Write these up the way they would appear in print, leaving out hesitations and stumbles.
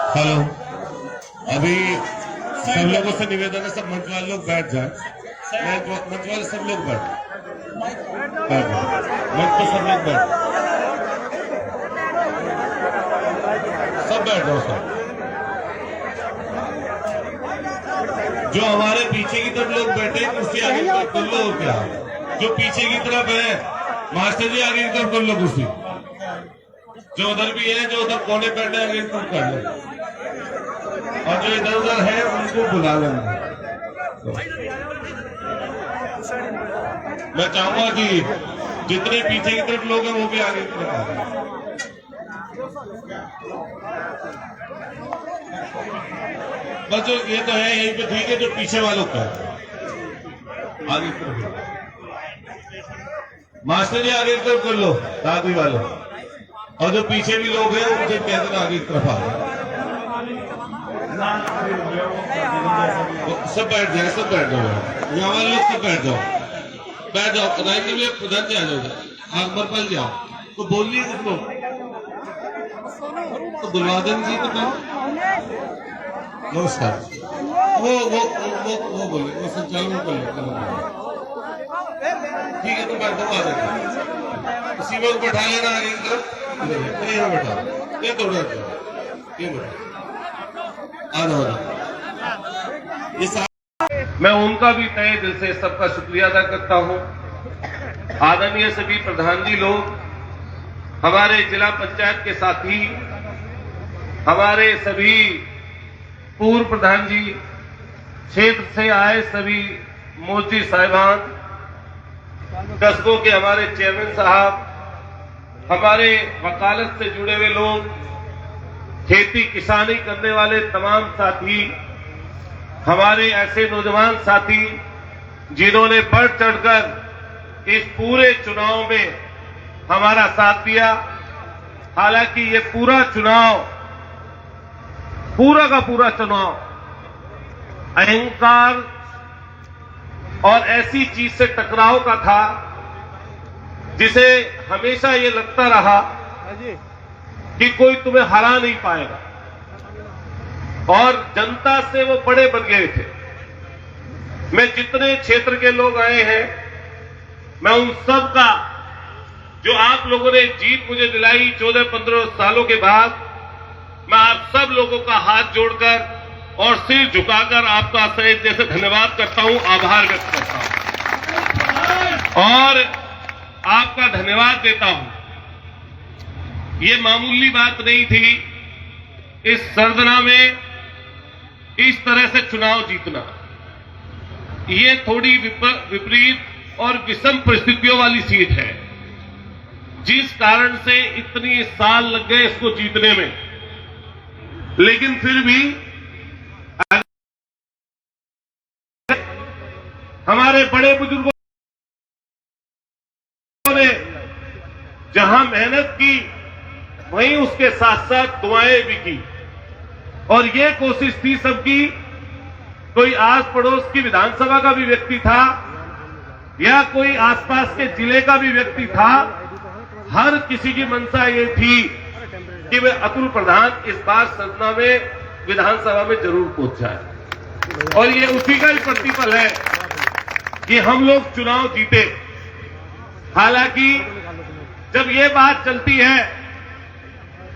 Hello, अभी सब लोगों से निवेदन है, सब मंच वाले लोग बैठ जाए। मंच वाले सब लोग बैठ जाए, मंच पर सब लोग बैठ, सब बैठ जाओ सब। जो हमारे पीछे की तरफ लोग बैठे कुर्सी आगे की तरफ कर लो। क्या जो पीछे की तरफ है मास्टर जी आगे की तरफ कर लो कुर्सी। जो उधर भी है, जो उधर कोने बैठे आगे की तरफ कर लो, और जो इधर उधर है उनको बुला लेना। मैं चाहूंगा कि जितने पीछे की तरफ लोग हैं वो भी आगे की तरफ आ जाए। बस जो ये तो है यहीं पे ठीक है, जो पीछे वालों का आगे की तरफ मास्टर जी आगे की तरफ कर लो, दादी वालों, और जो पीछे भी लोग हैं उनसे कह देना आगे की तरफ आ जाए। सब बैठ जाए, सब बैठ जाओ, यहाँ वाले लोग सब बैठ जाओ, बैठ जाओ। राइट में प्रधान जी आ जाओ, अकबरपाल जी आओ, तो बोल लिए कुछ लोग तो बुलवा देंगे जी। तो नमस्कार, वो बोले, वो संचालन कर ले, ठीक है, तो बैठ जाओ, आ जाएगा। इसी में बैठा लेना आगे की तरफ, यहाँ बैठा, ये दौड़ा ये बैठा, आ जाओ। मैं उनका भी तहे दिल से सबका शुक्रिया अदा करता हूं। आदरणीय सभी प्रधान जी लोग, हमारे जिला पंचायत के साथी, हमारे सभी पूर्व प्रधान जी, क्षेत्र से आए सभी मोर्ची साहिबान, कस्बों के हमारे चेयरमैन साहब, हमारे वकालत से जुड़े हुए लोग, खेती किसानी करने वाले तमाम साथी, हमारे ऐसे नौजवान साथी जिन्होंने बढ़ चढ़कर इस पूरे चुनाव में हमारा साथ दिया। हालांकि ये पूरा का पूरा चुनाव अहंकार और ऐसी चीज से टकराव का था जिसे हमेशा ये लगता रहा कि कोई तुम्हें हरा नहीं पाएगा, और जनता से वो बड़े बन गए थे। मैं जितने क्षेत्र के लोग आए हैं, मैं उन सब का, जो आप लोगों ने जीत मुझे दिलाई 14-15 सालों के बाद, मैं आप सब लोगों का हाथ जोड़कर और सिर झुकाकर आपका सही जैसे धन्यवाद करता हूं, आभार व्यक्त करता हूं और आपका धन्यवाद देता हूं। ये मामूली बात नहीं थी इस सरदना में इस तरह से चुनाव जीतना। ये थोड़ी विपरीत और विषम परिस्थितियों वाली सीट है, जिस कारण से इतनी साल लग गए इसको जीतने में। लेकिन फिर भी हमारे बड़े बुजुर्गों ने जहां मेहनत की, वहीं उसके साथ साथ दुआएं भी की, और ये कोशिश थी सबकी, कोई आस पड़ोस की विधानसभा का भी व्यक्ति था या कोई आसपास के जिले का भी व्यक्ति था, हर किसी की मंशा ये थी कि वे अतुल प्रधान इस बार सदना में विधानसभा में जरूर पहुंच जाए। और ये उसी का ही प्रतिफल है कि हम लोग चुनाव जीते। हालांकि जब ये बात चलती है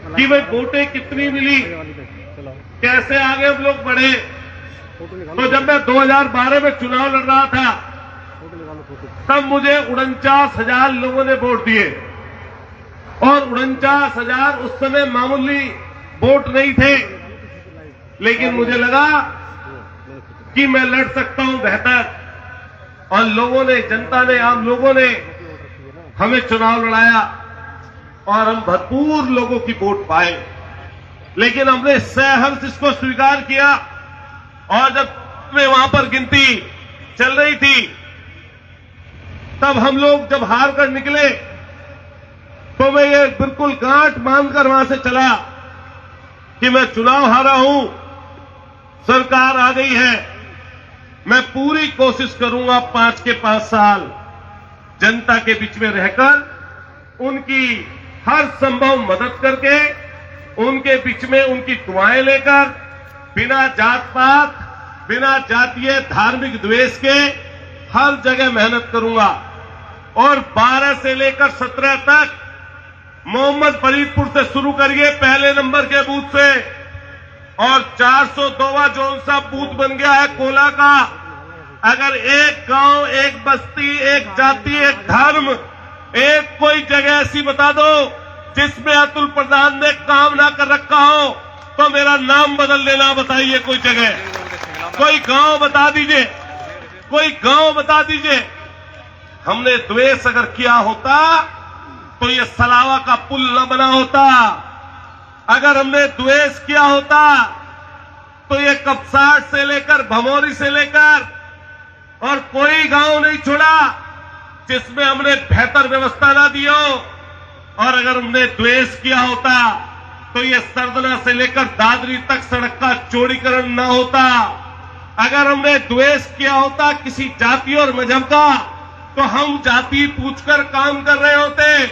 कि वे वोटें कितनी मिली, कैसे आगे हम लोग बढ़े, तो जब मैं 2012 में चुनाव लड़ रहा था, तब मुझे 49,000 लोगों ने वोट दिए, और 49,000 उस समय मामूली वोट नहीं थे। लेकिन मुझे लगा कि मैं लड़ सकता हूं बेहतर, और लोगों ने, जनता ने, आम लोगों ने हमें चुनाव लड़ाया और हम भरपूर लोगों की वोट पाए। लेकिन हमने सहर्ष इसको स्वीकार किया, और जब में वहां पर गिनती चल रही थी, तब हम लोग जब हार कर निकले, तो मैं ये बिल्कुल गांठ बांधकर वहां से चला कि मैं चुनाव हारा हूं, सरकार आ गई है, मैं पूरी कोशिश करूंगा 5 के 5 साल जनता के बीच में रहकर उनकी हर संभव मदद करके उनके बीच में उनकी दुआएं लेकर बिना जात पात, बिना जातीय धार्मिक द्वेष के हर जगह मेहनत करूंगा। और 12 से लेकर 17 तक मोहम्मद फरीदपुर से शुरू करिए पहले नंबर के बूथ से, और 402वां जोन सा बूथ बन गया है कोला का। अगर एक गांव, एक बस्ती, एक जाति, एक धर्म, एक कोई जगह ऐसी बता दो जिसमें अतुल प्रधान ने काम ना कर रखा हो तो मेरा नाम बदल देना। बताइए कोई जगह, कोई गांव बता दीजिए, कोई गांव बता दीजिए। हमने द्वेष अगर किया होता तो ये सलावा का पुल न बना होता। अगर हमने द्वेष किया होता तो ये कपसाट से लेकर भमोरी से लेकर और कोई गांव नहीं छोड़ा जिसमें हमने बेहतर व्यवस्था ना दी हो। और अगर हमने द्वेष किया होता तो ये सरदना से लेकर दादरी तक सड़क का चौड़ीकरण ना होता। अगर हमने द्वेष किया होता किसी जाति और मजहब का तो हम जाति पूछकर काम कर रहे होते,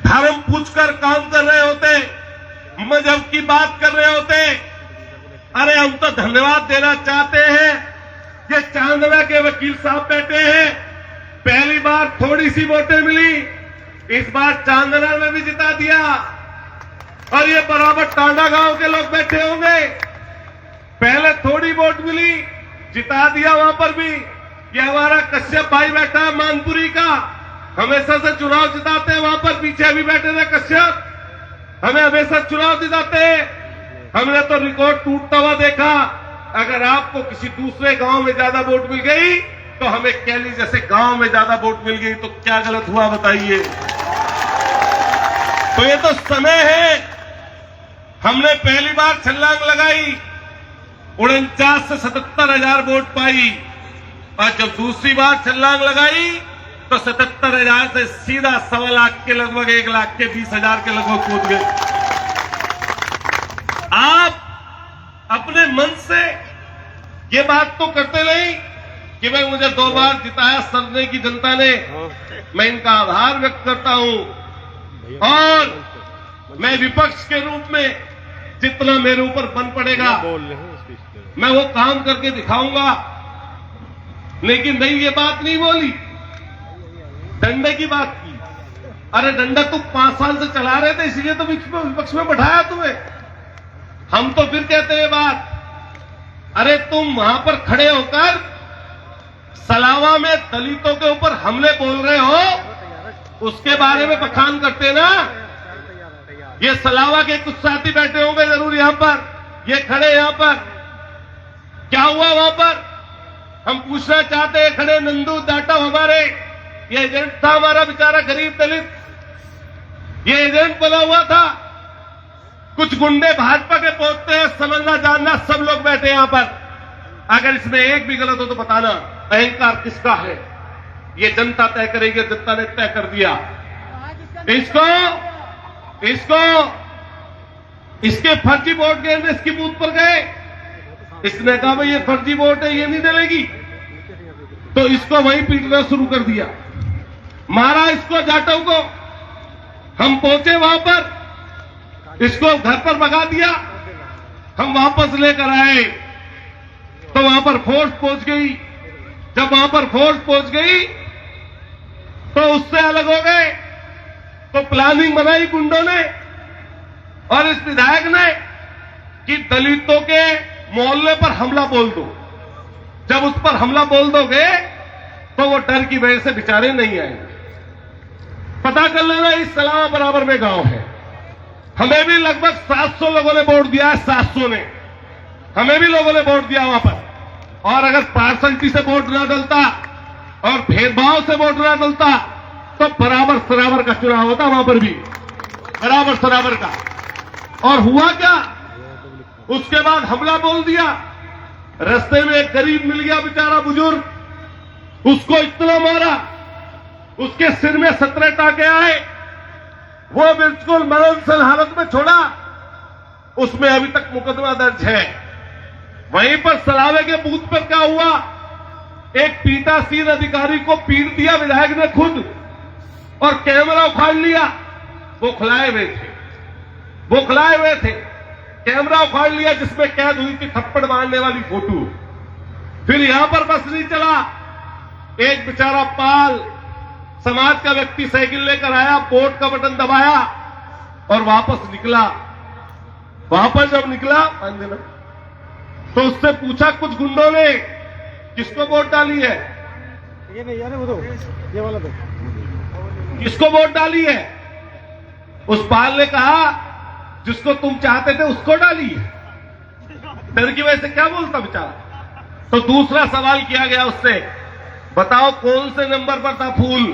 धर्म पूछकर काम कर रहे होते, मजहब की बात कर रहे होते। अरे हम तो धन्यवाद देना चाहते हैं, ये चांदना के वकील साहब बैठे हैं। पहली बार थोड़ी सी वोटें मिली, इस बार चांदना में भी जिता दिया। और ये बराबर टांडा गांव के लोग बैठे होंगे, पहले थोड़ी वोट मिली, जिता दिया वहां पर भी। ये हमारा कश्यप भाई बैठा है मानपुरी का, हमेशा से चुनाव जिताते हैं। वहां पर पीछे अभी बैठे थे कश्यप, हमें हमेशा चुनाव जिताते हैं। हमने तो रिकॉर्ड टूटता हुआ देखा। अगर आपको किसी दूसरे गांव में ज्यादा वोट मिल गई तो हमें कैली जैसे गांव में ज्यादा वोट मिल गई तो क्या गलत हुआ बताइए। तो ये तो समय है। हमने पहली बार छलांग लगाई, 49 से 77,000 वोट पाई, और जब दूसरी बार छलांग लगाई तो 77,000 से सीधा 1.25 लाख के लगभग 1 लाख के 20,000 के लगभग कूद गए। आप अपने मन से ये बात तो करते नहीं कि भाई मुझे 2 बार जिताया सरदे की जनता ने, मैं इनका आभार व्यक्त करता हूं। और मैं विपक्ष के रूप में जितना मेरे ऊपर बन पड़ेगा मैं वो काम करके दिखाऊंगा। लेकिन नहीं, ये बात नहीं बोली, डंडे की बात की। अरे डंडा तुम 5 साल से चला रहे थे, इसलिए तो विपक्ष में बैठाया तुम्हें। हम तो फिर कहते हैं बात, अरे तुम वहां पर खड़े होकर सलावा में दलितों के ऊपर हमले बोल रहे हो, उसके बारे में बखान करते ना। ये सलावा के कुछ साथी बैठे होंगे जरूर यहां पर, ये खड़े यहां पर। क्या हुआ वहां पर हम पूछना चाहते हैं। खड़े नंदू डाटा हमारे, ये एजेंट था हमारा बेचारा गरीब दलित, ये एजेंट बना हुआ था। कुछ गुंडे भाजपा के पहुंचते हैं, समझना जानना सब लोग बैठे यहां पर। अगर इसमें एक भी गलत हो तो बताना। अहंकार किसका है ये जनता तय करेगी, जनता ने तय कर दिया। इसके फर्जी वोट गए, इसकी बूथ पर गए, इसने कहा भाई ये फर्जी वोट है, ये नहीं डलेगी, तो इसको वहीं पीटना शुरू कर दिया, मारा इसको जाटव को। हम पहुंचे वहां पर, इसको घर पर भगा दिया। हम वापस लेकर आए तो वहां पर फोर्स पहुंच गई। जब वहां पर फोर्स पहुंच गई तो उससे अलग हो गए। तो प्लानिंग बनाई गुंडों ने और इस विधायक ने कि दलितों के मोहल्ले पर हमला बोल दो। जब उस पर हमला बोल दोगे तो वो डर की वजह से बेचारे नहीं आएंगे। पता कर लेना, इस सलामा बराबर में गांव है, हमें भी लगभग 700 लोगों ने वोट दिया है। 700 ने, हमें भी लोगों ने वोट दिया वहां पर। और अगर पार्सलिटी से वोट ना डलता और भेदभाव से वोट ना डलता तो बराबर सराबर का चुनाव होता वहां पर भी, बराबर सराबर का। और हुआ क्या, उसके बाद हमला बोल दिया। रास्ते में एक गरीब मिल गया बेचारा बुजुर्ग, उसको इतना मारा, उसके सिर में 17 टाके आए, वो बिल्कुल मरणशील हालत में छोड़ा। उसमें अभी तक मुकदमा दर्ज है। वहीं पर सलावे के बूथ पर क्या हुआ, एक पीठासीन अधिकारी को पीट दिया विधायक ने खुद, और कैमरा उखाड़ लिया। वो खुलाए हुए थे। बौखलाए हुए थे। कैमरा उखाड़ लिया जिसमें कैद हुई थी थप्पड़ मारने वाली फोटो। फिर यहां पर बस नहीं चला, एक बेचारा पाल समाज का व्यक्ति साइकिल लेकर आया, बोर्ड का बटन दबाया और वापस निकला। वापस जब निकला तो उससे पूछा कुछ गुंडों ने, किसको वोट डाली है? ये नहीं यार, वो तो ये वाला तो किसको वोट डाली है? उस पाल ने कहा जिसको तुम चाहते थे उसको डाली है। डर की वजह से क्या बोलता बेचारा। तो दूसरा सवाल किया गया उससे, बताओ कौन से नंबर पर था फूल?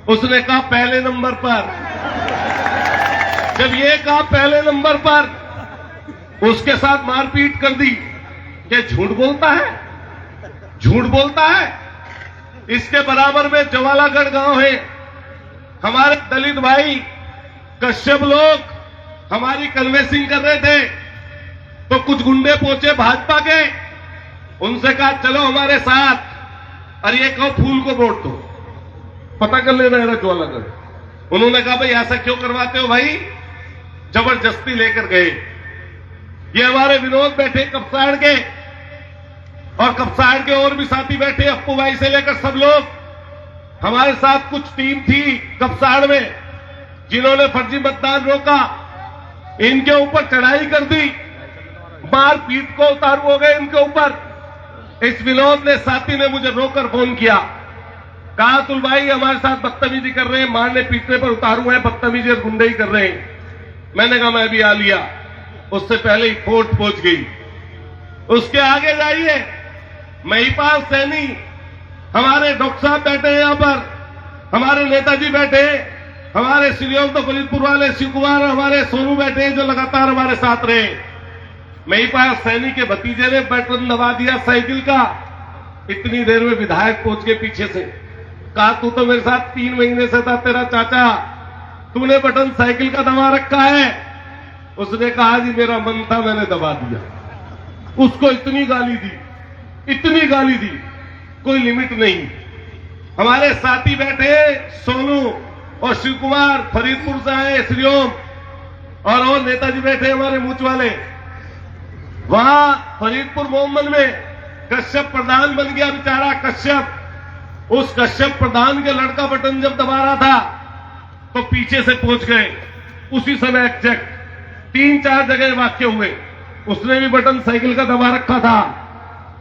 उसने कहा पहले नंबर पर। जब ये कहा पहले नंबर पर, उसके साथ मारपीट कर दी। क्या झूठ बोलता है? झूठ बोलता है। इसके बराबर में जवालागढ़ गांव है, हमारे दलित भाई कश्यप लोग हमारी कन्वेंसिंग कर रहे थे, तो कुछ गुंडे पहुंचे भाजपा के, उनसे कहा चलो हमारे साथ और ये कहो फूल को वोट दो, पता कर लेना है जवालागढ़। उन्होंने कहा भाई ऐसा क्यों करवाते हो भाई? जबरदस्ती लेकर गए। ये हमारे विनोद बैठे कपसाड़ के, और कपसाड़ के और भी साथी बैठे, अप्पू भाई से लेकर सब लोग। हमारे साथ कुछ टीम थी कपसाड़ में जिन्होंने फर्जी मतदान रोका, इनके ऊपर चढ़ाई कर दी, मारपीट को उतारू हो गए इनके ऊपर। इस विनोद ने साथी ने मुझे रोकर फोन किया, कहा अतुल भाई हमारे साथ बदतमीजी कर रहे हैं, मारने पीटने पर उतारू है, बदतमीजी और गुंडई कर रहे हैं। मैंने कहा मैं भी आ लिया। उससे पहले ही कोर्ट पहुंच गई। उसके आगे जाइए, महिपाल सैनी, हमारे डॉक्टर साहब बैठे हैं यहां पर, हमारे नेताजी बैठे हैं, हमारे श्रीयोम तो फरीदपुर वाले शिव कुमार, हमारे सोनू बैठे हैं जो लगातार हमारे साथ रहे। महिपाल सैनी के भतीजे ने बटन दबा दिया साइकिल का। इतनी देर में विधायक पहुंच के पीछे से, कहा तू तो मेरे साथ 3 महीने से था, तेरा चाचा, तूने बटन साइकिल का दबा रखा है। उसने कहा जी मेरा मन था मैंने दबा दिया। उसको इतनी गाली दी, इतनी गाली दी, कोई लिमिट नहीं। हमारे साथी बैठे सोनू और शिव कुमार फरीदपुर से आए, श्रीओम और नेताजी बैठे हमारे मूछ वाले। वहां फरीदपुर मोहम्मद में कश्यप प्रधान बन गया बेचारा कश्यप। उस कश्यप प्रधान के लड़का बटन जब दबा रहा था तो पीछे से पहुंच गए। उसी समय एग्जैक्ट 3-4 जगह वाक्य हुए। उसने भी बटन साइकिल का दबा रखा था,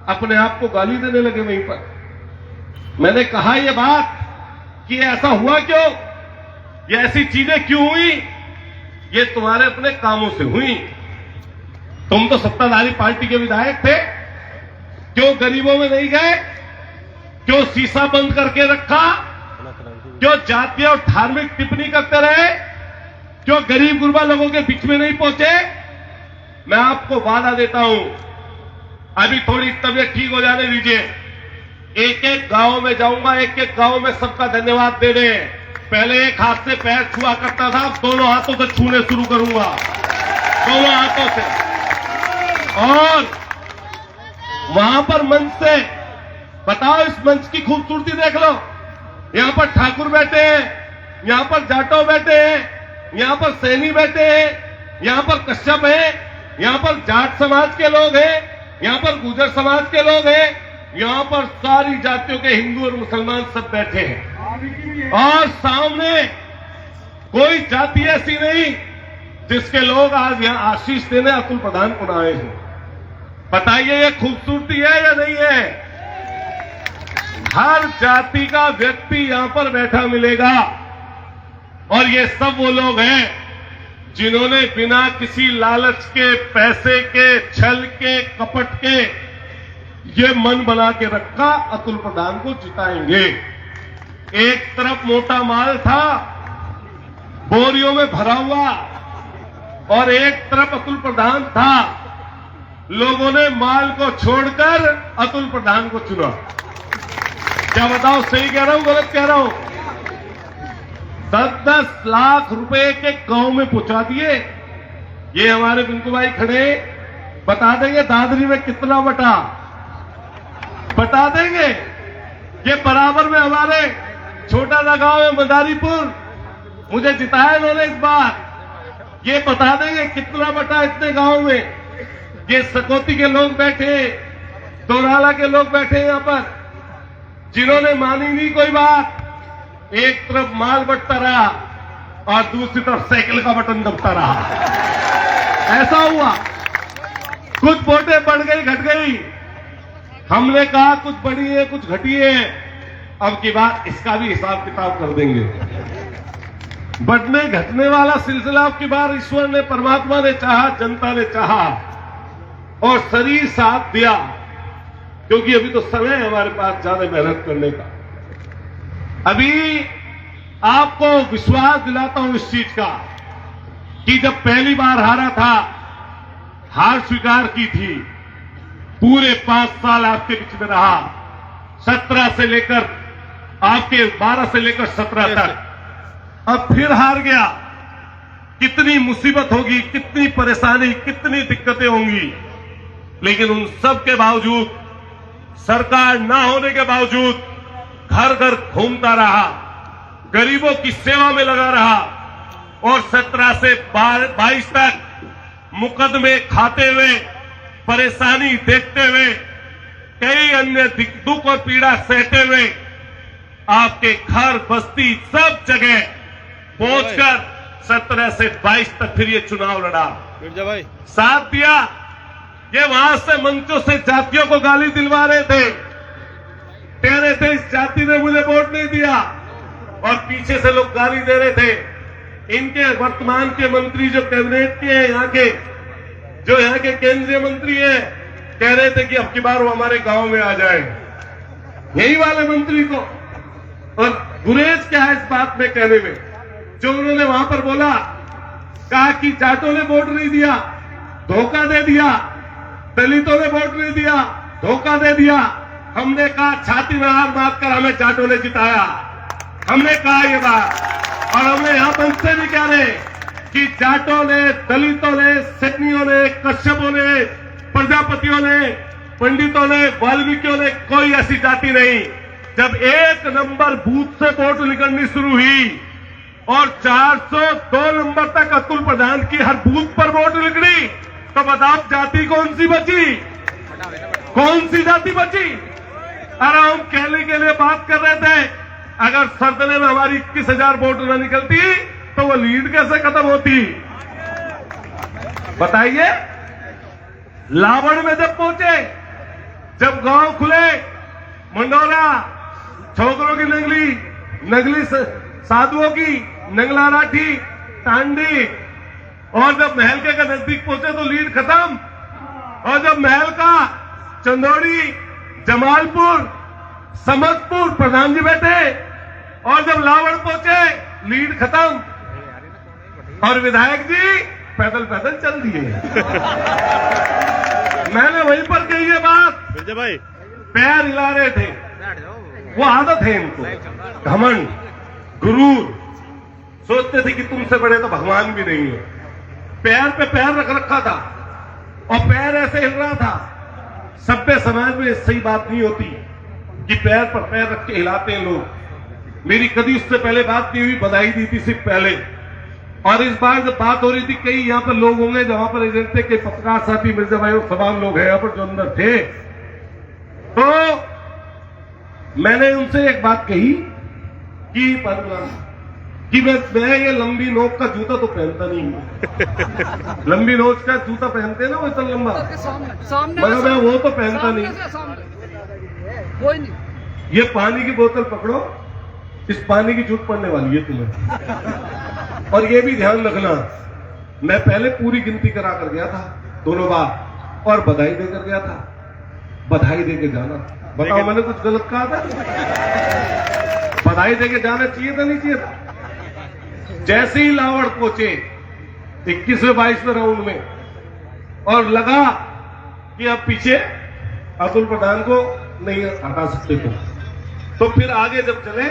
अपने आप को गाली देने लगे वहीं पर। मैंने कहा यह बात कि ऐसा हुआ क्यों, ये ऐसी चीजें क्यों हुई? ये तुम्हारे अपने कामों से हुई। तुम तो सत्ताधारी पार्टी के विधायक थे, क्यों गरीबों में नहीं गए? क्यों शीशा बंद करके रखा? क्यों जातीय और धार्मिक टिप्पणी करते रहे? क्यों गरीब गुरबा लोगों के बीच में नहीं पहुंचे? मैं आपको वादा देता हूं, अभी थोड़ी तबीयत ठीक हो जाने दीजिए, एक एक गांव में जाऊंगा, एक एक गांव में सबका धन्यवाद देने। पहले एक हाथ से पैर छुआ करता था, अब दोनों हाथों से छूने शुरू करूंगा, दोनों हाथों से। और वहां पर मंच से बताओ, इस मंच की खूबसूरती देख लो। यहां पर ठाकुर बैठे हैं, यहां पर जाटव बैठे हैं, यहां पर सैनी बैठे हैं, यहां पर कश्यप हैं, यहां पर जाट समाज के लोग हैं, यहां पर गुर्जर समाज के लोग हैं, यहां पर सारी जातियों के हिंदू और मुसलमान सब बैठे हैं। और सामने कोई जाति ऐसी नहीं जिसके लोग आज यहां आशीष देने अतुल प्रधान को आए हैं। बताइए ये खूबसूरती है या नहीं है? हर जाति का व्यक्ति यहां पर बैठा मिलेगा। और ये सब वो लोग हैं जिन्होंने बिना किसी लालच के, पैसे के, छल के, कपट के ये मन बना के रखा अतुल प्रधान को जिताएंगे। एक तरफ मोटा माल था बोरियों में भरा हुआ, और एक तरफ अतुल प्रधान था। लोगों ने माल को छोड़कर अतुल प्रधान को चुना। क्या बताओ, सही कह रहा हूं गलत कह रहा हूं? 10-10 लाख रुपए के गांव में पहुंचा दिए। ये हमारे बिंकू भाई खड़े बता देंगे दादरी में कितना बटा, बता देंगे। ये बराबर में हमारे छोटा सा गांव है मदारीपुर, मुझे जिताया इन्होंने इस बार। ये बता देंगे कितना बटा इतने गांव में। ये सकौती के लोग बैठे, दोराला के लोग बैठे यहां पर, जिन्होंने मानी नहीं कोई बात। एक तरफ माल बंटता रहा और दूसरी तरफ साइकिल का बटन दबता रहा। ऐसा हुआ। कुछ वोटें बढ़ गई, घट गई। हमने कहा कुछ बढ़ी है, कुछ घटी है। अब की बात इसका भी हिसाब किताब कर देंगे। बढ़ने घटने वाला सिलसिला अब की बार ईश्वर ने, परमात्मा ने चाहा, जनता ने चाहा और शरीर साथ दिया, क्योंकि अभी तो समय है हमारे पास ज्यादा मेहनत करने का। अभी आपको विश्वास दिलाता हूं इस चीज का कि जब पहली बार हारा था, हार स्वीकार की थी, पूरे 5 साल आपके बीच में रहा, 17 से लेकर आपके 12 से लेकर 17 तक। अब फिर हार गया। कितनी मुसीबत होगी, कितनी परेशानी, कितनी दिक्कतें होंगी, लेकिन उन सब के बावजूद, सरकार ना होने के बावजूद घर घर घूमता रहा, गरीबों की सेवा में लगा रहा और 17 से 22 तक मुकदमे खाते हुए, परेशानी देखते हुए, कई अन्य दुख और पीड़ा सहते हुए आपके घर, बस्ती, सब जगह पहुंचकर 17 से 22 तक फिर ये चुनाव लड़ा, भाई साथ दिया। ये वहां से मंचों से जातियों को गाली दिलवा रहे थे, कह रहे थे इस जाति ने मुझे वोट नहीं दिया, और पीछे से लोग गाली दे रहे थे। इनके वर्तमान के मंत्री जो कैबिनेट के हैं, यहाँ के जो यहाँ के केंद्रीय मंत्री हैं, कह रहे थे कि अब की बार वो हमारे गांव में आ जाए। यही वाले मंत्री को, और गुरेज क्या है इस बात में कहने में, जो उन्होंने वहां पर बोला, कहा कि जाटों ने वोट नहीं दिया, धोखा दे दिया, दलितों ने वोट नहीं दिया, धोखा दे दिया। हमने कहा छाती में हाथ मारकर हमें जाटों ने जिताया। हमने कहा ये बात, और हमने यहां मंच से भी कह रहे कि जाटों ने, दलितों ने, सैनियों ने, कश्यपों ने, प्रजापतियों ने, पंडितों ने, वाल्मीकियों ने, कोई ऐसी जाति नहीं। जब 1 नंबर बूथ से वोट निकलनी शुरू हुई और 402 नंबर तक अतुल प्रधान की हर बूथ पर वोट निकली, तो बताओ जाति कौन सी बची? कौन सी जाति बची? अरे हम कहने के लिए बात कर रहे थे, अगर सरदले में हमारी 21,000 वोट न निकलती तो वो लीड कैसे खत्म होती? बताइए। लावड़ में जब पहुंचे, जब गांव खुले, मंडोरा, छोकरों की नगली, नगली साधुओं की, नंगला राठी, टांडी, और जब महल के नजदीक पहुंचे तो लीड खत्म। और जब महल का चंदौड़ी, जमालपुर, समस्तपुर प्रधान जी बैठे, और जब लावड़ पहुंचे लीड खत्म, और विधायक जी पैदल पैदल चल दिए। मैंने वहीं पर कही ये बात, भाई पैर हिला रहे थे। वो आदत है इनको, घमंड, गुरूर, सोचते थे कि तुमसे बड़े तो भगवान भी नहीं है। पैर पे पैर रख रखा था और पैर ऐसे हिल रहा था। सभ्य समाज में सही बात नहीं होती कि पैर पर पैर रख के हिलाते हैं लोग। मेरी कभी उससे पहले बात नहीं हुई, बधाई दी थी सिर्फ पहले। और इस बार जब बात हो रही थी, कई यहाँ पर लोग होंगे जहां पर एजेंट थे, कई पत्रकार साथी मिर्जा भाई और तमाम लोग हैं यहाँ पर जो अंदर थे, तो मैंने उनसे एक बात कही कि मैं ये लंबी नोक का जूता तो पहनता नहीं हूं। लंबी नोक का जूता पहनते हैं ना, वो इतना लंबा, मगर मैं वो तो पहनता नहीं। कोई नहीं। ये पानी की बोतल पकड़ो, इस पानी की जूठ पड़ने वाली है तुम्हें। और ये भी ध्यान रखना, मैं पहले पूरी गिनती करा कर गया था 2 बार, और बधाई देकर गया था। बधाई देके जाना, बताओ मैंने कुछ गलत कहा था? बधाई देके जाना चाहिए था, नहीं चाहिए था? जैसे ही लावड़ पहुंचे 21वें 22वें राउंड में, और लगा कि अब पीछे अतुल प्रधान को नहीं हटा सकते तो फिर आगे जब चले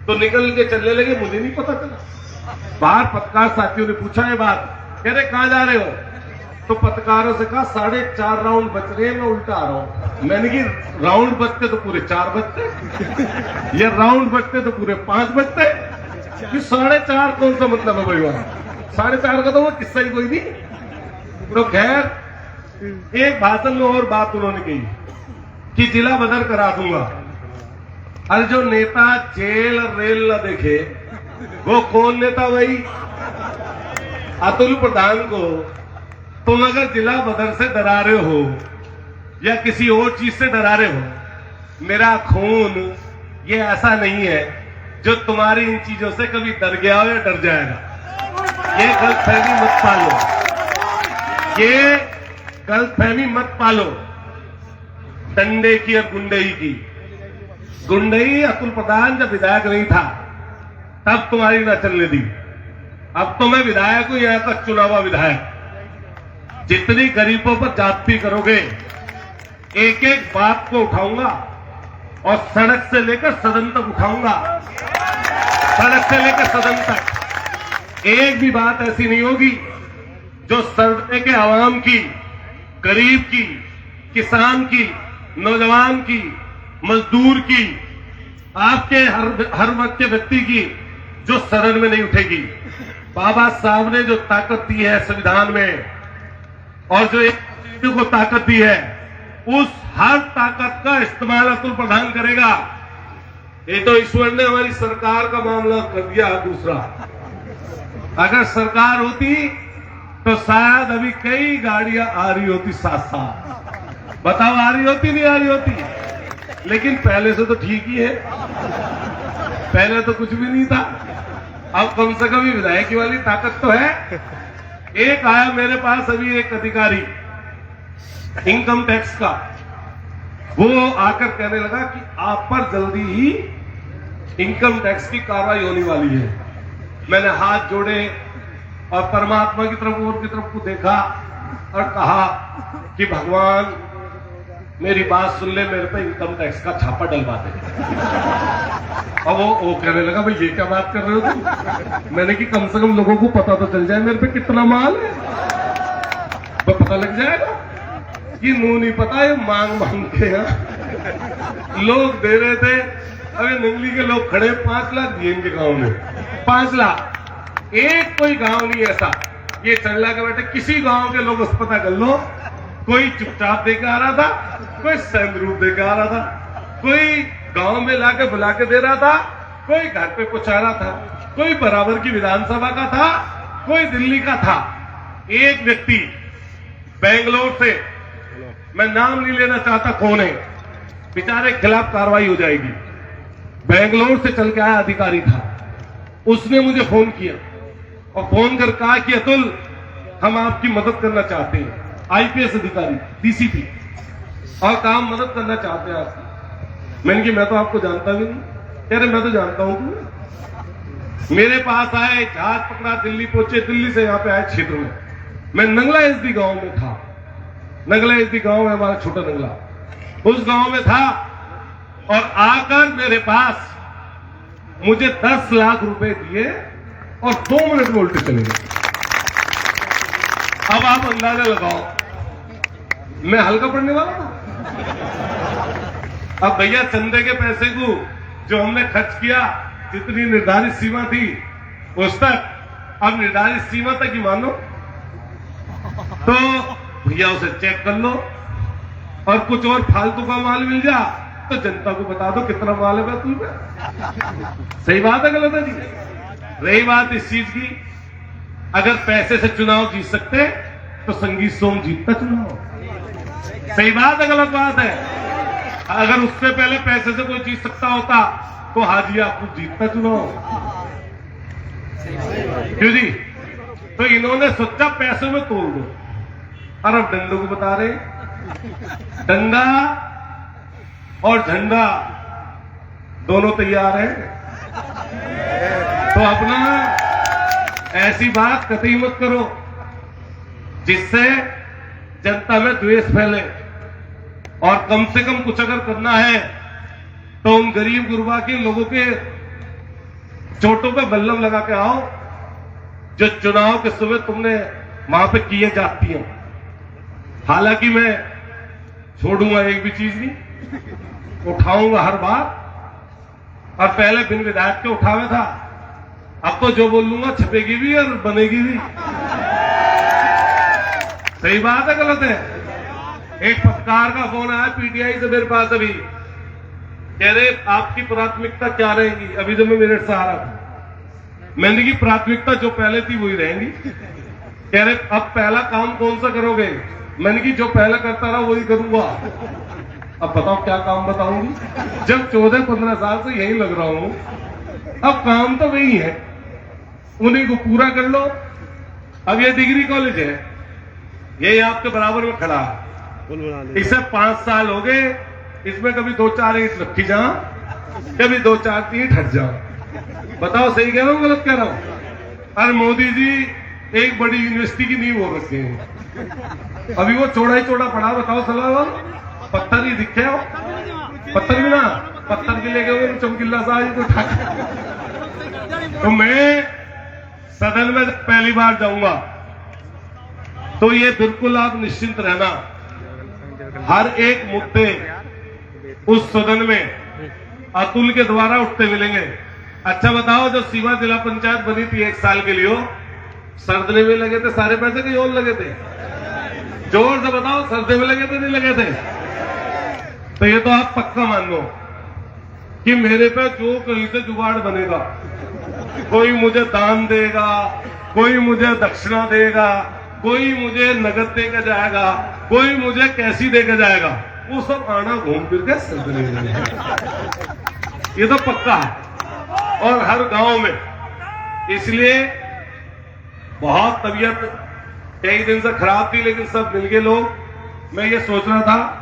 तो निकल के चलने लगे। मुझे नहीं पता चला। बाहर पत्रकार साथियों ने पूछा ये बात, कह रहे कहां जा रहे हो? तो पत्रकारों से कहा 4.5 राउंड बच रहे हैं, मैं उल्टा आ रहा हूं। मैंने कि राउंड बचते तो पूरे 4 बचते, ये राउंड बचते तो पूरे 5 बचते। कि 4.5 कौन सा मतलब है भाई? 4.5 का तो वो किस्सा ही कोई नहीं। तो खैर एक भाषण में और बात उन्होंने कही कि जिला बदल करा दूंगा। अरे जो नेता जेल रेल न देखे वो कौन नेता भाई? अतुल प्रधान को तुम अगर जिला बदल से डरा रहे हो या किसी और चीज से डरा रहे हो, मेरा खून ये ऐसा नहीं है जो तुम्हारी इन चीजों से कभी डर गया हो या डर जाएगा। ये गलतफहमी मत पालो, ये गलतफहमी मत पालो डंडे की और गुंडई की। गुंडई अतुल प्रधान जब विधायक नहीं था तब तुम्हारी न चलने दी। अब तो मैं विधायक हूं, यहां तक चुनावा विधायक। जितनी गरीबों पर जाति करोगे, एक एक बात को उठाऊंगा और सड़क से लेकर सदन तक उठाऊंगा। सड़क से लेकर सदन तक एक भी बात ऐसी नहीं होगी जो सड़क के आवाम की, गरीब की, किसान की, नौजवान की, मजदूर की, आपके हर वर्ग के व्यक्ति की जो सदन में नहीं उठेगी। बाबा साहब ने जो ताकत दी है संविधान में और जो एक को ताकत दी है, उस हर ताकत का इस्तेमाल अतुल प्रधान करेगा। ये तो ईश्वर ने हमारी सरकार का मामला कर दिया। दूसरा, अगर सरकार होती तो शायद अभी कई गाड़ियां आ रही होती साथ साथ। बताओ आ रही होती नहीं आ रही होती? लेकिन पहले से तो ठीक ही है, पहले तो कुछ भी नहीं था। अब कम से कम विधायकी वाली ताकत तो है। एक आया मेरे पास अभी एक अधिकारी इनकम टैक्स का, वो आकर कहने लगा कि आप पर जल्दी ही इनकम टैक्स की कार्रवाई होने वाली है। मैंने हाथ जोड़े और परमात्मा की तरफ और की तरफ को देखा और कहा कि भगवान मेरी बात सुन ले, मेरे पे इनकम टैक्स का छापा डलवा दे। अब वो कहने लगा भाई ये क्या बात कर रहे हो तुम? मैंने कि कम से कम लोगों को पता तो चल जाए मेरे पे कितना माल है, तो पता लग जाएगा कि मुंह नहीं पता ये मांग मांग के यहाँ लोग दे रहे थे। अरे नंगली के लोग खड़े 5 लाख दिए इनके गांव में, 5 लाख। एक कोई गांव नहीं ऐसा, ये चंडला के बेटे किसी गांव के लोग उस पता कर लो, कोई चुपचाप देकर आ रहा था, कोई संदरूप देकर आ रहा था, कोई गांव में लाके बुला के दे रहा था, कोई घर पे पहुंचा रहा था, कोई बराबर की विधानसभा का था, कोई दिल्ली का था। एक व्यक्ति बेंगलोर से, मैं नाम नहीं लेना चाहता कौन है, बेचारे के खिलाफ कार्रवाई हो जाएगी, बेंगलोर से चल के आया अधिकारी था। उसने मुझे फोन किया और फोन कर कहा कि अतुल हम आपकी मदद करना चाहते हैं, आईपीएस अधिकारी, डीसीपी, और काम मदद करना चाहते हैं आपकी। मैंने कहा मैं तो आपको जानता भी नहीं। कह रहे मैं तो जानता हूं तुम्हें। मेरे पास आए, जहाज पकड़ा, दिल्ली पहुंचे, दिल्ली से यहाँ पे आए क्षेत्र में। मैं नंगला एसडी गांव में था, नंगला एसडी गांव है हमारा छोटा नंगला, उस गांव में था और आकर मेरे पास मुझे 10 लाख रुपए दिए और 2 मिनट में उल्टे चले गए। अब आप अंदाजा लगाओ मैं हल्का पड़ने वाला था। अब भैया चंदे के पैसे को जो हमने खर्च किया, जितनी निर्धारित सीमा थी उस तक, अब निर्धारित सीमा तक ही मानो तो भैया उसे चेक कर लो और कुछ और फालतू का माल मिल जा तो जनता को बता दो कितना माल है बैतूल में। सही बात है गलत है जी? रही बात इस चीज की, अगर पैसे से चुनाव जीत सकते तो संगीत सोम जीतता चुनाव। सही बात है गलत बात है? अगर उससे पहले पैसे से कोई जीत सकता होता तो हाजी आपको जीतता चुनाव। क्यों जी? तो इन्होंने सोचा पैसों में तोड़ दो और अब डंडों को बता रहे, डंडा और झंडा दोनों तैयार हैं। तो अपना ऐसी बात कतई मत करो जिससे जनता में द्वेष फैले, और कम से कम कुछ अगर करना है तो उन गरीब गुरबा के लोगों के चोटों पे बल्लम लगा के आओ जो चुनाव के समय तुमने वहां पे किए जाती हैं। हालांकि मैं छोड़ूंगा एक भी चीज नहीं, उठाऊंगा हर बार, और पहले बिन विधायक के उठावे था, अब तो जो बोल लूंगा छपेगी भी और बनेगी भी। सही बात है गलत है? एक पत्रकार का फोन आया पीटीआई से मेरे पास अभी, कह रहे आपकी प्राथमिकता क्या रहेगी? अभी जब मैं मेरठ से आ रहा था, मैंने की प्राथमिकता जो पहले थी वही रहेंगी। कह रहे अब पहला काम कौन सा करोगे? मैंने की जो पहले करता रहा वही करूंगा। अब बताओ क्या काम बताऊंगी? जब 14-15 साल से यही लग रहा हूं, अब काम तो वही है, उन्हीं को पूरा कर लो। अब ये डिग्री कॉलेज है, ये आपके बराबर में खड़ा है, इसे 5 साल हो गए, इसमें कभी 2-4 ईंट रखी जा, कभी 2-4 ईंट हट जा। बताओ सही कह रहा हूं गलत कह रहा हूं? और मोदी जी एक बड़ी यूनिवर्सिटी की नींव हो रखे हैं, अभी वो चौड़ा ही चौड़ा पड़ा। बताओ सलाह, पत्थर ही दिखे हो, पत्थर भी ना, पत्थर भी लेके वो चमकीला सा ही तो ठाक। तो मैं सदन में पहली बार जाऊंगा, तो ये बिल्कुल आप निश्चिंत रहना, हर एक मुद्दे उस सदन में अतुल के द्वारा उठते मिलेंगे। अच्छा बताओ, जो सीमा जिला पंचायत बनी थी 1 साल के लिए, सर्दने में लगे थे सारे पैसे कहीं और लगे थे? जोर से बताओ, सर्दे में लगे थे नहीं लगे थे? तो ये तो आप पक्का मान लो कि मेरे पे जो कहीं से जुगाड़ बनेगा, कोई मुझे दान देगा, कोई मुझे दक्षिणा देगा, कोई मुझे नगद देकर जाएगा, कोई मुझे कैसी देकर जाएगा, वो सब आना घूम फिर के सर्दने में, ये तो पक्का है। और हर गांव में, इसलिए बहुत तबीयत कई दिन से खराब थी, लेकिन सब मिल गए लोग। मैं ये सोच रहा था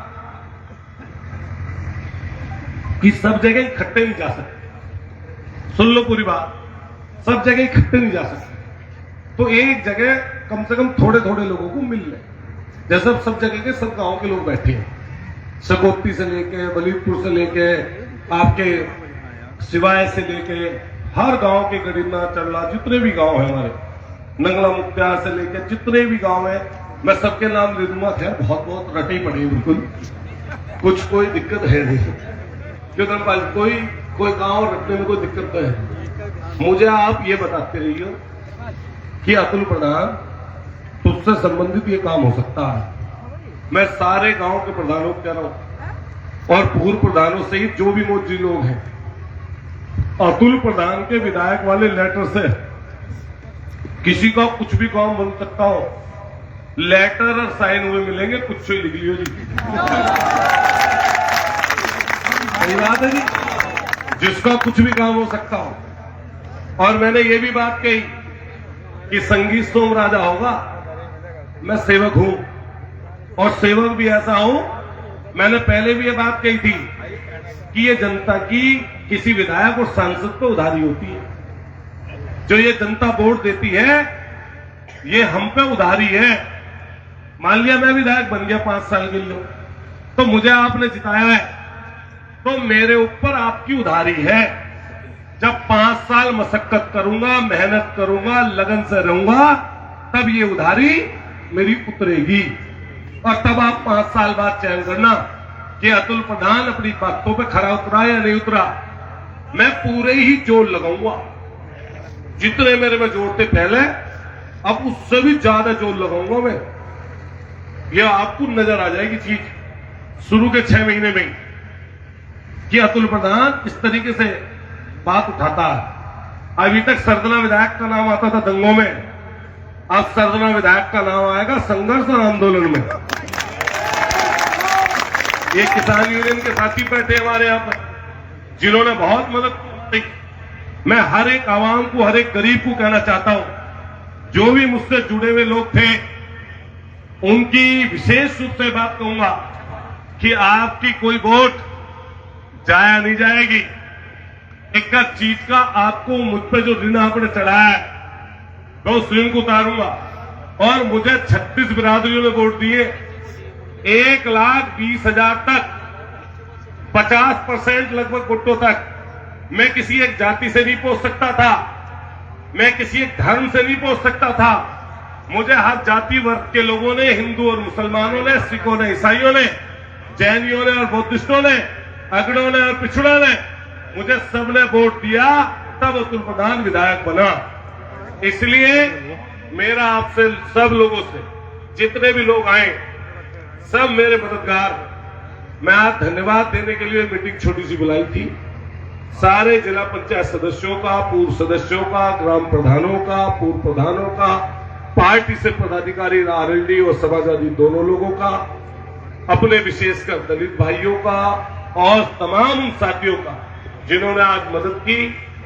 कि सब जगह इकट्ठे नहीं जा सकते, सुन लो पूरी बात, सब जगह इकट्ठे नहीं जा सकते, तो एक जगह कम से कम थोड़े थोड़े लोगों को मिल ले। जैसे सब जगह के सब गांव के लोग बैठे हैं, सकोती से लेके बलीदपुर से लेके आपके सिवाय से लेके हर गांव के गरीबना चरला जितने भी गांव है हमारे, नंगला मुख्तियार से लेके जितने भी गांव है, मैं सबके नाम ले दूंगा। खैर बहुत बहुत रटे पड़े हैं, बिल्कुल कुछ कोई दिक्कत है नहीं, जो कोई गांव रखने में कोई दिक्कत नहीं है। मुझे आप ये बताते रहिए कि अतुल प्रधान तुझसे संबंधित ये काम हो सकता है। मैं सारे गांव के प्रधानों को कह रहा हूं और पूर्व प्रधानों सहित जो भी मौजूद लोग हैं, अतुल प्रधान के विधायक वाले लेटर से किसी का कुछ भी काम बन सकता हो, लेटर और साइन हुए मिलेंगे, कुछ ही लिख लियो जी। सही बात है जी, जिसका कुछ भी काम हो सकता हो। और मैंने ये भी बात कही कि संगीत सोम राजा होगा, मैं सेवक हूं और सेवक भी ऐसा हूं। मैंने पहले भी ये बात कही थी कि ये जनता की किसी विधायक और सांसद को उधारी होती है, जो ये जनता वोट देती है ये हम पे उधारी है। मान लिया मैं विधायक बन गया 5 साल के लिए, तो मुझे आपने जिताया है, तो मेरे ऊपर आपकी उधारी है। जब 5 साल मशक्कत करूंगा, मेहनत करूंगा, लगन से रहूंगा, तब ये उधारी मेरी उतरेगी। और तब आप 5 साल बाद चयन करना कि अतुल प्रधान अपनी बातों पे खरा उतरा या नहीं उतरा। मैं पूरे ही जोर लगाऊंगा, जितने मेरे में जोर थे पहले, अब उससे भी ज्यादा जोर लगाऊंगा मैं। यह आपको नजर आ जाएगी चीज शुरू के 6 महीने में कि अतुल प्रधान इस तरीके से बात उठाता है। अभी तक सरदना विधायक का नाम आता था दंगों में, अब सरदना विधायक का नाम आएगा संघर्ष और आंदोलन में। ये किसान यूनियन के साथी बैठे हमारे यहां पर, जिन्होंने बहुत मदद की। मैं हर एक आवाम को, हर एक गरीब को कहना चाहता हूं, जो भी मुझसे जुड़े हुए लोग थे, उनकी विशेष रूप से बात कहूंगा कि आपकी कोई वोट जाया नहीं जाएगी। एक चीज का आपको मुझ पर जो ऋण आपने चढ़ाया है, मैं उस ऋण को उतारूंगा। और मुझे 36 बिरादरियों ने वोट दिए, 1,20,000 तक, 50% लगभग वोटों तक। मैं किसी एक जाति से नहीं पहुंच सकता था, मैं किसी एक धर्म से नहीं पहुंच सकता था। मुझे हर जाति वर्ग के लोगों ने, हिंदू और मुसलमानों ने, सिखों ने, ईसाइयों ने, जैनियों ने और बौद्धिस्टों ने, अगड़ों ने और पिछड़ों ने, मुझे सबने वोट दिया तब अतुल प्रधान विधायक बना। इसलिए मेरा आपसे सब लोगों से, जितने भी लोग आए, सब मेरे मददगार, मैं आज धन्यवाद देने के लिए मीटिंग छोटी सी बुलाई थी। सारे जिला पंचायत सदस्यों का, पूर्व सदस्यों का, ग्राम प्रधानों का, पूर्व प्रधानों का, पार्टी से पदाधिकारी आरएलडी और समाजवादी दोनों लोगों का, अपने विशेषकर दलित भाइयों का और तमाम उन साथियों का जिन्होंने आज मदद की।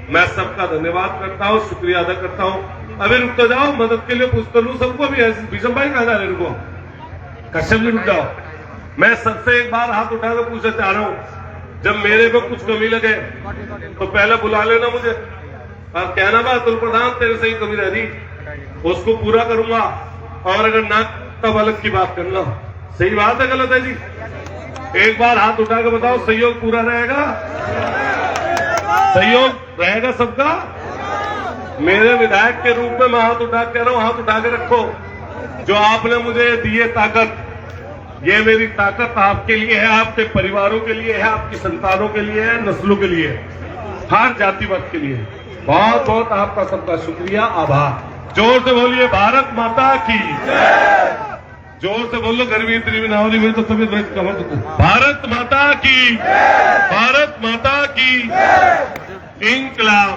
मैं सबका धन्यवाद करता हूं, शुक्रिया अदा करता हूं। अभी रुकते जाओ, मदद के लिए पूछता लू सबको भी। भीषम भाई कहा जा रहे रुको, कश्यप जी रुक जाओ। मैं सबसे एक बार हाथ उठाकर पूछना चाह रहा हूं, जब मेरे को कुछ कमी लगे तो पहले बुला लेना मुझे और कहना बा अतुल प्रधान तेरे से ही कमी रह रही, उसको पूरा करूंगा। और अगर ना तब अलग की बात करना। सही बात है गलत है जी? एक बार हाथ उठा के बताओ, सहयोग पूरा रहेगा? सहयोग रहेगा सबका? मेरे विधायक के रूप में मैं हाथ उठा के कह रहा हूं, हाथ उठा के रखो। जो आपने मुझे दी है ताकत, ये मेरी ताकत आपके लिए है, आपके परिवारों के लिए है, आपकी संतानों के लिए है, नस्लों के लिए, हर जाति वर्ग के लिए। बहुत बहुत आपका सबका शुक्रिया, आभार। जोर से बोलिए भारत माता की। जोर से बोलो, गर्मी इतनी भी ना हो रही, मेरी तो तबीयत बड़ी कमर तो। भारत माता की, भारत माता की। इंकलाब,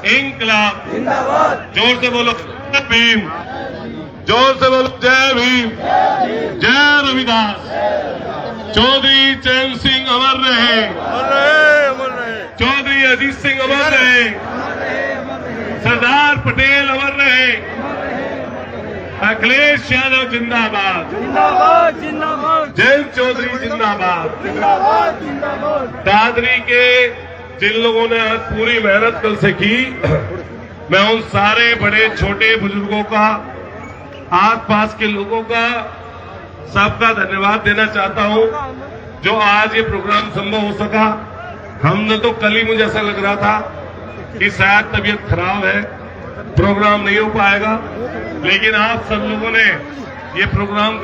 इंकलाब। जोर से बोलो जय भीम, जोर से बोलो जय भीम, जय रविदास। चौधरी चरण सिंह अमर रहे, चौधरी अजीत सिंह अमर रहे, सरदार पटेल अमर रहे, अखिलेश यादव जिंदाबाद, जिंदाबाद जिंदाबाद, जयंत चौधरी जिंदाबाद। जिंदाबाद जिंदाबाद। दादरी के जिन लोगों ने आज पूरी मेहनत कल से की, मैं उन सारे बड़े छोटे बुजुर्गों का, आसपास के लोगों का, सबका धन्यवाद देना चाहता हूं जो आज ये प्रोग्राम संभव हो सका। हमने तो कल ही मुझे ऐसा लग रहा था कि शायद तबीयत खराब है, प्रोग्राम नहीं हो पाएगा, लेकिन आप सब लोगों ने ये प्रोग्राम